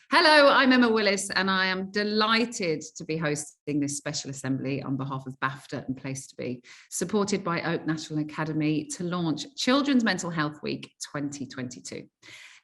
Hello, I'm Emma Willis, and I am delighted to be hosting this special assembly on behalf of BAFTA and Place to Be, supported by Oak National Academy to launch Children's Mental Health Week 2022.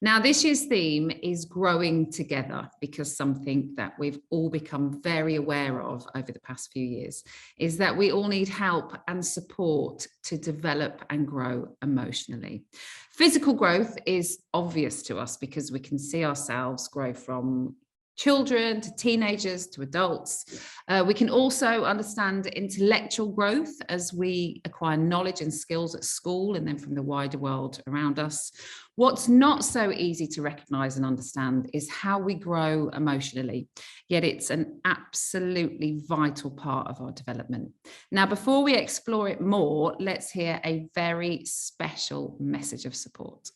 Now, this year's theme is growing together, because something that we've all become very aware of over the past few years is that we all need help and support to develop and grow emotionally. Physical growth is obvious to us because we can see ourselves grow from children to teenagers to adults. We can also understand intellectual growth as we acquire knowledge and skills at school and then from the wider world around us. What's not so easy to recognise and understand is how we grow emotionally, yet it's an absolutely vital part of our development. Now, before we explore it more, let's hear a very special message of support.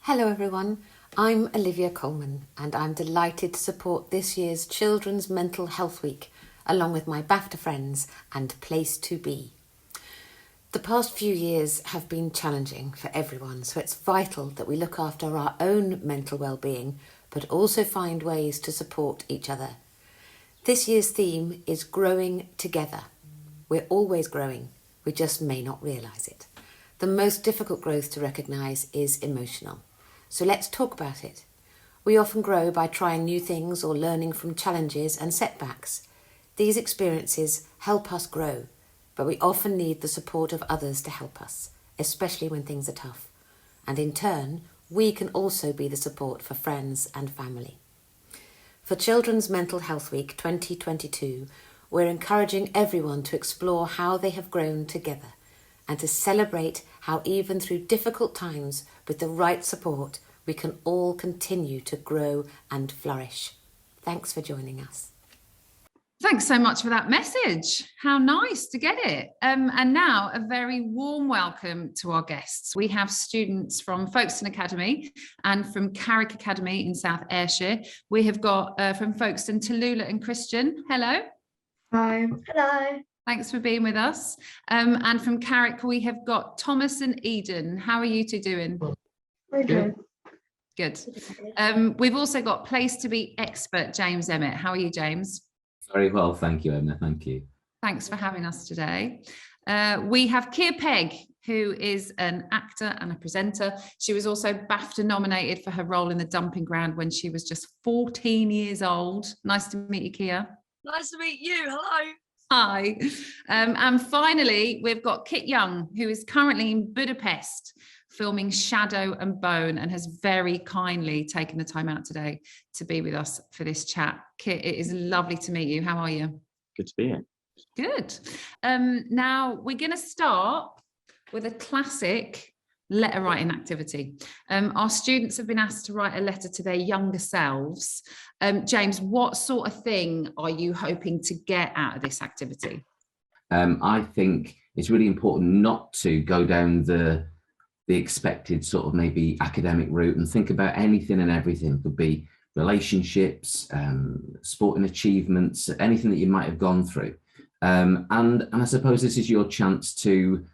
Hello everyone, I'm Olivia Colman and I'm delighted to support this year's Children's Mental Health Week along with my BAFTA friends and Place to Be. The past few years have been challenging for everyone, so it's vital that we look after our own mental well-being but also find ways to support each other. This year's theme is growing together. We're always growing, we just may not realise it. The most difficult growth to recognise is emotional. So let's talk about it. We often grow by trying new things or learning from challenges and setbacks. These experiences help us grow, but we often need the support of others to help us, especially when things are tough. And in turn, we can also be the support for friends and family. For Children's Mental Health Week 2022, we're encouraging everyone to explore how they have grown together and to celebrate how even through difficult times, with the right support, we can all continue to grow and flourish. Thanks for joining us. Thanks so much for that message. How nice to get it. And now a very warm welcome to our guests. We have students from Folkestone Academy and from Carrick Academy in South Ayrshire. We have got from Folkestone, Tallulah and Christian. Hello. Hi. Hello. Thanks for being with us. And from Carrick, we have got Thomas and Eden. How are you two doing? We're good. Good. We've also got Place to Be expert James Emmett. How are you, James? Very well, thank you, Emma. Thank you. Thanks for having us today. We have Pegg, who is an actor and a presenter. She was also BAFTA nominated for her role in The Dumping Ground when she was just 14 years old. Nice to meet you, Kia. Nice to meet you. Hello. Hi. And finally, we've got Kit Young, who is currently in Budapest filming Shadow and Bone and has very kindly taken the time out today to be with us for this chat. Kit, it is lovely to meet you. How are you? Good to be here. Good. Now, we're going to start with a classic letter writing activity. Our students have been asked to write a letter to their younger selves. James, what sort of thing are you hoping to get out of this activity? I think it's really important not to go down the expected sort of maybe academic route and think about anything and everything. It could be relationships, sporting achievements, anything that you might have gone through. And I suppose this is your chance to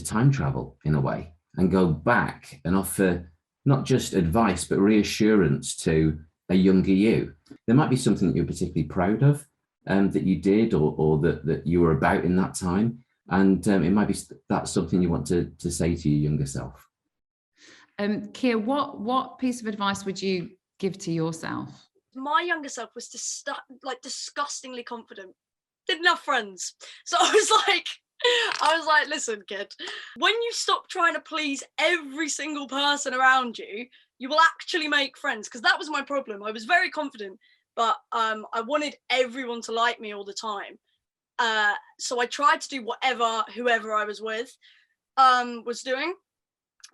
time travel in a way and go back and offer not just advice, but reassurance to a younger you. There might be something that you're particularly proud of that you did or that you were about in that time. And it might be that's something you want to say to your younger self. Kia, what piece of advice would you give to yourself? My younger self was disgustingly confident. Didn't have friends. So I was like, listen, kid, when you stop trying to please every single person around you, you will actually make friends. Because that was my problem. I was very confident, but I wanted everyone to like me all the time. So I tried to do whoever I was with was doing.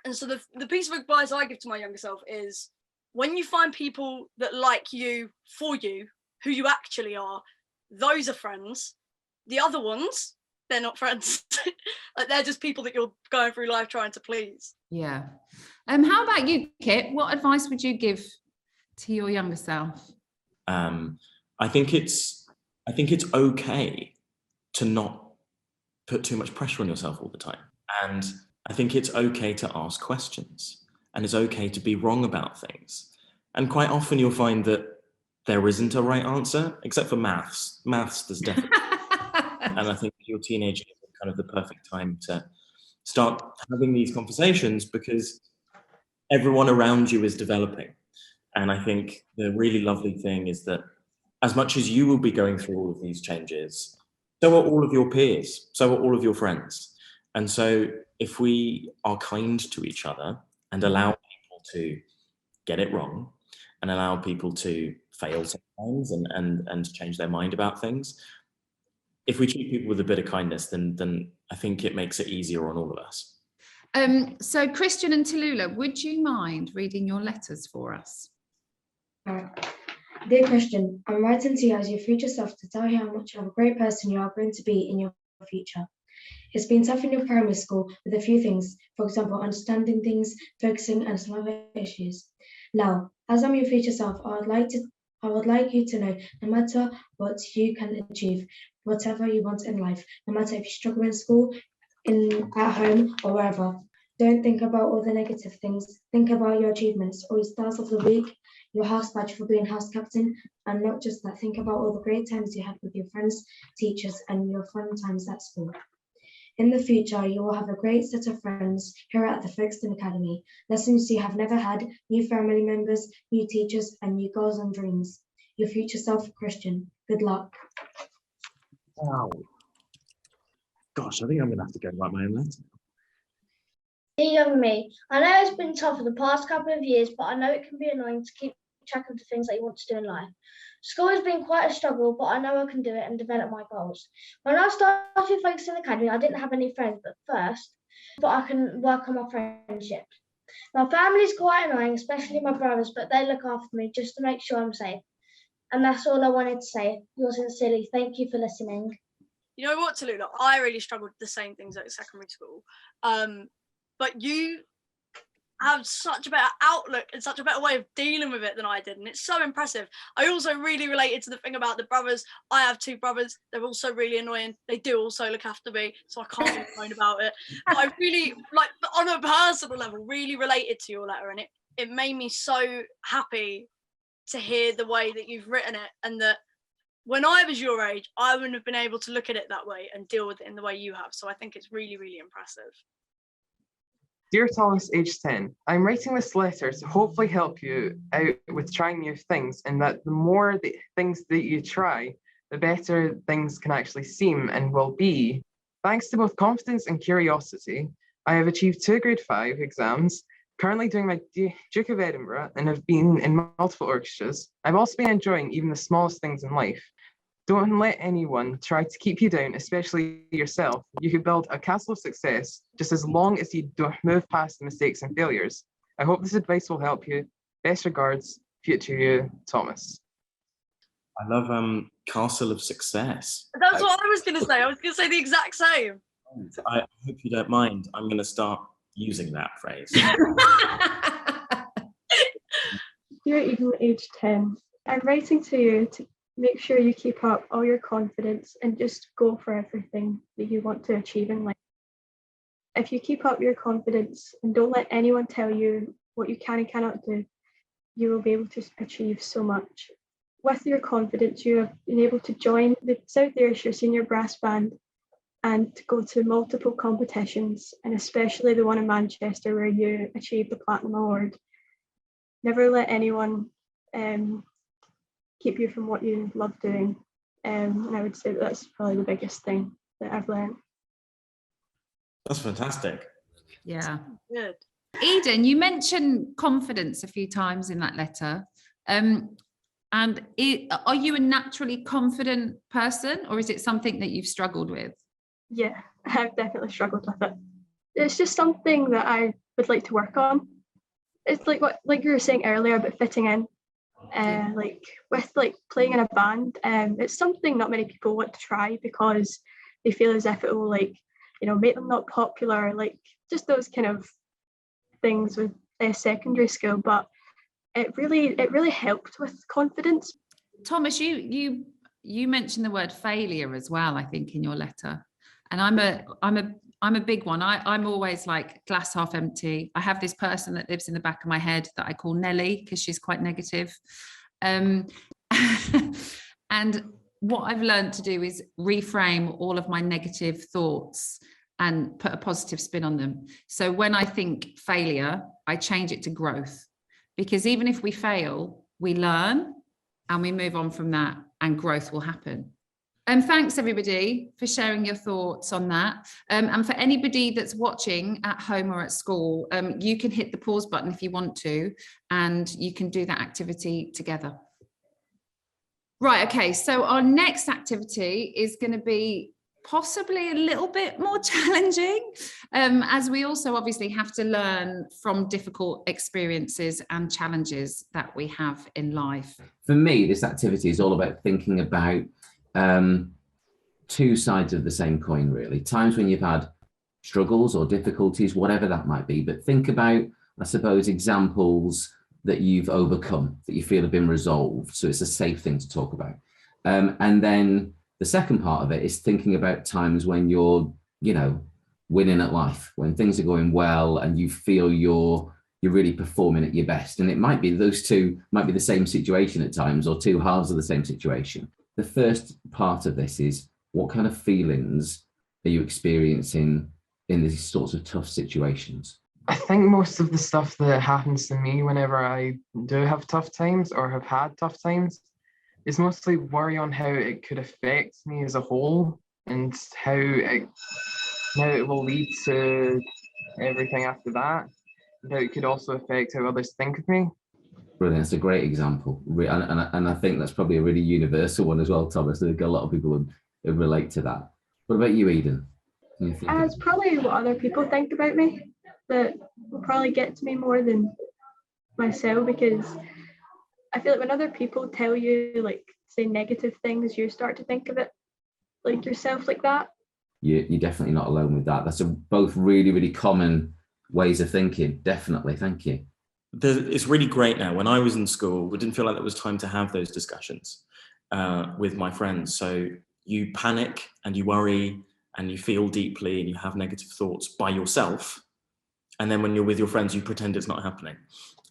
And so the piece of advice I give to my younger self is when you find people that like you for you, who you actually are, those are friends. The other ones, they're not friends. Like they're just people that you're going through life trying to please. Yeah. How about you, Kit? What advice would you give to your younger self? I think it's okay to not put too much pressure on yourself all the time. And I think it's okay to ask questions, and it's okay to be wrong about things. And quite often you'll find that there isn't a right answer, except for maths. Maths, there's definitely. And I think your teenager is kind of the perfect time to start having these conversations, because everyone around you is developing. And I think the really lovely thing is that as much as you will be going through all of these changes, so are all of your peers, so are all of your friends. And so if we are kind to each other and allow people to get it wrong and allow people to fail sometimes and change their mind about things, if we treat people with a bit of kindness, then I think it makes it easier on all of us. So Christian and Tallulah, would you mind reading your letters for us? Dear Christian, I'm writing to you as your future self to tell you how much of a great person you are going to be in your future. It's been tough in your primary school with a few things, for example, understanding things, focusing, and some other issues. Now, as I'm your future self, I would like you to know no matter what you can achieve, whatever you want in life, no matter if you struggle in school, at home, or wherever. Don't think about all the negative things. Think about your achievements or your stars of the week, your house badge for being house captain, and not just that. Think about all the great times you had with your friends, teachers, and your fun times at school. In the future, you will have a great set of friends here at the Folkestone Academy, lessons you have never had, new family members, new teachers, and new goals and dreams. Your future self, Christian. Good luck. Wow. Gosh, I think I'm going to have to go and write my own letter. Dear young me, I know it's been tough for the past couple of years, but I know it can be annoying to keep track of the things that you want to do in life. School has been quite a struggle, but I know I can do it and develop my goals. When I started Folkestone Academy, I didn't have any friends, but I can work on my friendship. My family's quite annoying, especially my brothers, but they look after me just to make sure I'm safe. And that's all I wanted to say. Yours sincerely, thank you for listening. You know what, Tallulah? I really struggled with the same things at secondary school. But you have such a better outlook and such a better way of dealing with it than I did, and it's so impressive. I also really related to the thing about the brothers. I have two brothers. They're also really annoying. They do also look after me, so I can't complain about it. But I really, like, on a personal level, really related to your letter, and it made me so happy to hear the way that you've written it, and that when I was your age, I wouldn't have been able to look at it that way and deal with it in the way you have. So I think it's really, really impressive. Dear Thomas, age 10, I'm writing this letter to hopefully help you out with trying new things, and that the more the things that you try, the better things can actually seem and will be. Thanks to both confidence and curiosity, I have achieved 2 grade 5 exams, currently doing my Duke of Edinburgh, and have been in multiple orchestras. I've also been enjoying even the smallest things in life. Don't let anyone try to keep you down, especially yourself. You can build a castle of success just as long as you don't move past the mistakes and failures. I hope this advice will help you. Best regards, future you, Thomas. I love castle of success. That's what I was going to say. I was going to say the exact same. I hope you don't mind. I'm going to start using that phrase. Dear Eden, age 10, I'm writing to you to make sure you keep up all your confidence and just go for everything that you want to achieve in life. If you keep up your confidence and don't let anyone tell you what you can and cannot do, you will be able to achieve so much. With your confidence, you have been able to join the South Ayrshire Senior Brass Band and to go to multiple competitions, and especially the one in Manchester where you achieved the Platinum Award. Never let anyone keep you from what you love doing. And I would say that's probably the biggest thing that I've learned. That's fantastic. Yeah. Good. Eden, you mentioned confidence a few times in that letter. Are you a naturally confident person, or is it something that you've struggled with? Yeah, I've definitely struggled with it. It's just something that I would like to work on. It's like you were saying earlier about fitting in. Like with playing in a band, it's something not many people want to try because they feel as if it will make them not popular, like just those kind of things with secondary school. But it really helped with confidence. Thomas, you mentioned the word failure as well, I think, in your letter, and I'm I'm a big one. I'm always like glass half empty. I have this person that lives in the back of my head that I call Nelly because she's quite negative. And what I've learned to do is reframe all of my negative thoughts and put a positive spin on them. So when I think failure, I change it to growth, because even if we fail, we learn and we move on from that, and growth will happen. And thanks everybody for sharing your thoughts on that. And for anybody that's watching at home or at school, you can hit the pause button if you want to, and you can do that activity together. Right, okay, so our next activity is going to be possibly a little bit more challenging, as we also obviously have to learn from difficult experiences and challenges that we have in life. For me, this activity is all about thinking about two sides of the same coin, really. Times when you've had struggles or difficulties, whatever that might be, but think about, I suppose, examples that you've overcome, that you feel have been resolved. So it's a safe thing to talk about. And then the second part of it is thinking about times when you're, winning at life, when things are going well and you feel you're really performing at your best. And it might be those two might be the same situation at times, or two halves of the same situation. The first part of this is, what kind of feelings are you experiencing in these sorts of tough situations? I think most of the stuff that happens to me whenever I do have tough times or have had tough times is mostly worry on how it could affect me as a whole, and how it will lead to everything after that, and how it could also affect how others think of me. Brilliant. It's a great example. And I think that's probably a really universal one as well, Thomas. I think a lot of people would relate to that. What about you, Eden? It's probably what other people think about me that will probably get to me more than myself, because I feel like when other people tell you, like, say negative things, you start to think of it like yourself like that. You're definitely not alone with that. That's both really, really common ways of thinking. Definitely. Thank you. It's really great now. When I was in school, it didn't feel like it was time to have those discussions with my friends. So you panic and you worry and you feel deeply and you have negative thoughts by yourself. And then when you're with your friends, you pretend it's not happening.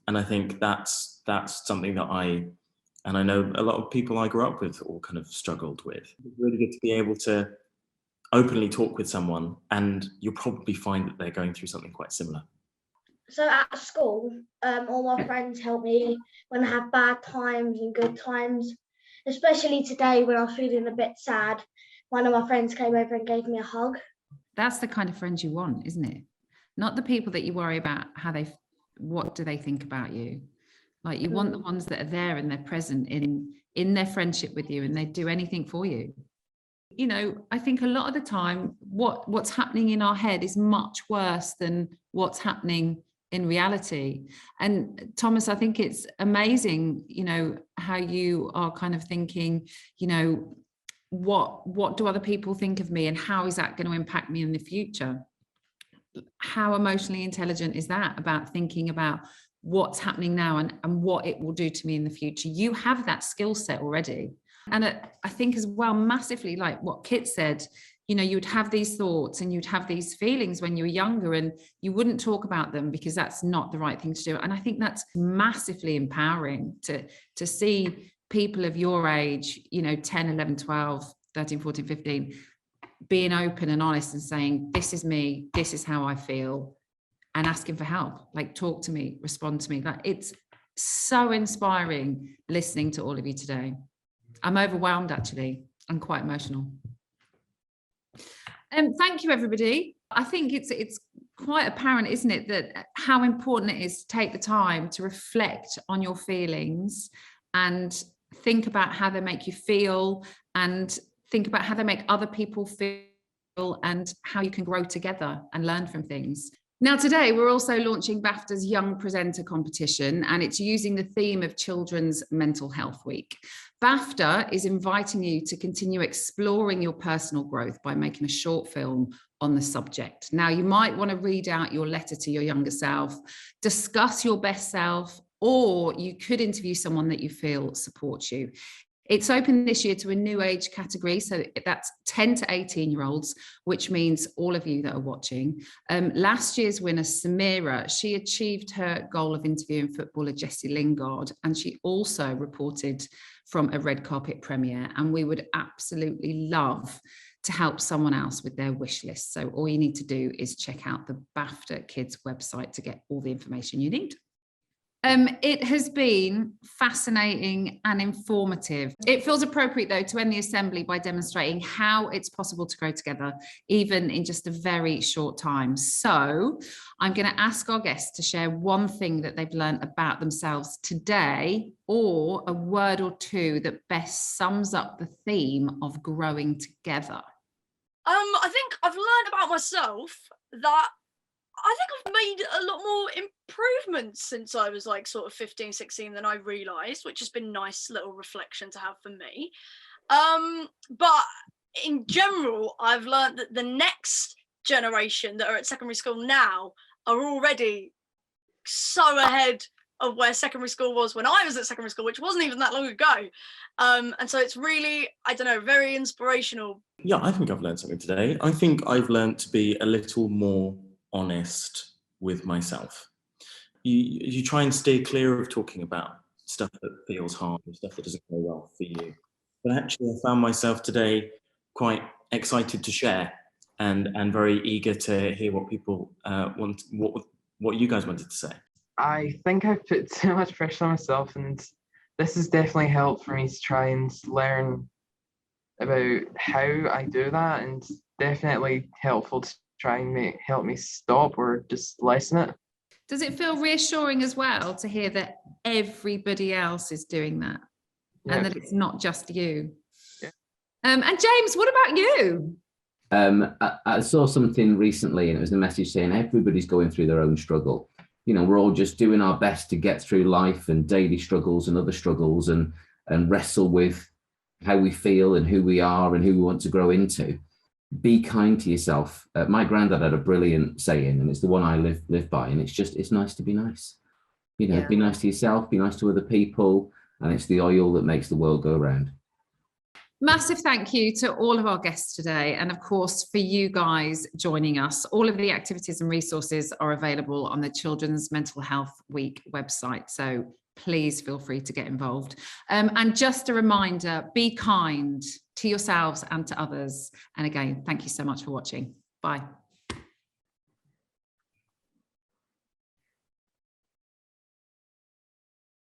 And I think that's something that I know a lot of people I grew up with all kind of struggled with. It's really good to be able to openly talk with someone, and you'll probably find that they're going through something quite similar. So at school, all my friends help me when I have bad times and good times, especially today when I was feeling a bit sad. One of my friends came over and gave me a hug. That's the kind of friends you want, isn't it? Not the people that you worry about what do they think about you. Like, you want the ones that are there and they're present in their friendship with you, and they do anything for you. I think a lot of the time what's happening in our head is much worse than what's happening in reality. And Thomas, I think it's amazing, how you are kind of thinking, what do other people think of me, and how is that going to impact me in the future? How emotionally intelligent is that, about thinking about what's happening now and what it will do to me in the future? You have that skill set already. And I think as well, massively, like what Kit said, you'd have these thoughts and you'd have these feelings when you were younger, and you wouldn't talk about them because that's not the right thing to do. And I think that's massively empowering to see people of your age, 10, 11, 12, 13, 14, 15, being open and honest and saying, this is me, this is how I feel, and asking for help. Like, talk to me, respond to me. Like, it's so inspiring listening to all of you today. I'm overwhelmed, actually. I'm quite emotional. Thank you, everybody. I think it's quite apparent, isn't it, that how important it is to take the time to reflect on your feelings and think about how they make you feel, and think about how they make other people feel, and how you can grow together and learn from things. Now, today, we're also launching BAFTA's Young Presenter competition, and it's using the theme of Children's Mental Health Week. BAFTA is inviting you to continue exploring your personal growth by making a short film on the subject. Now, you might want to read out your letter to your younger self, discuss your best self, or you could interview someone that you feel supports you. It's open this year to a new age category, so that's 10 to 18-year-olds, which means all of you that are watching. Last year's winner, Samira, she achieved her goal of interviewing footballer Jesse Lingard, and she also reported from a red carpet premiere, and we would absolutely love to help someone else with their wish list. So all you need to do is check out the BAFTA Kids website to get all the information you need. It has been fascinating and informative. It feels appropriate, though, to end the assembly by demonstrating how it's possible to grow together, even in just a very short time. So I'm going to ask our guests to share one thing that they've learned about themselves today, or a word or two that best sums up the theme of growing together. I think I've learned about myself that I think I've made a lot more improvements since I was like sort of 15, 16 than I realised, which has been a nice little reflection to have for me. But in general, I've learned that the next generation that are at secondary school now are already so ahead of where secondary school was when I was at secondary school, which wasn't even that long ago. And so it's really, I don't know, very inspirational. Yeah, I think I've learned something today. I think I've learned to be a little more honest with myself. You try and stay clear of talking about stuff that feels hard and stuff that doesn't go well for you. But actually, I found myself today quite excited to share and very eager to hear what people want, what you guys wanted to say. I think I've put too much pressure on myself, and this has definitely helped for me to try and learn about how I do that, and definitely helpful to try and help me stop or just lessen it. Does it feel reassuring as well to hear that everybody else is doing that, and that it's not just you? Yeah. And James, what about you? I saw something recently, and it was a message saying everybody's going through their own struggle. You know, we're all just doing our best to get through life and daily struggles and other struggles, and wrestle with how we feel and who we are and who we want to grow into. Be kind to yourself. My granddad had a brilliant saying, and it's the one I live by, and it's nice to be nice. You know, Be nice to yourself, be nice to other people, and it's the oil that makes the world go round. Massive thank you to all of our guests today, and of course for you guys joining us. All of the activities and resources are available on the Children's Mental Health Week website, so please feel free to get involved. And just a reminder, be kind to yourselves and to others. And again, thank you so much for watching. Bye.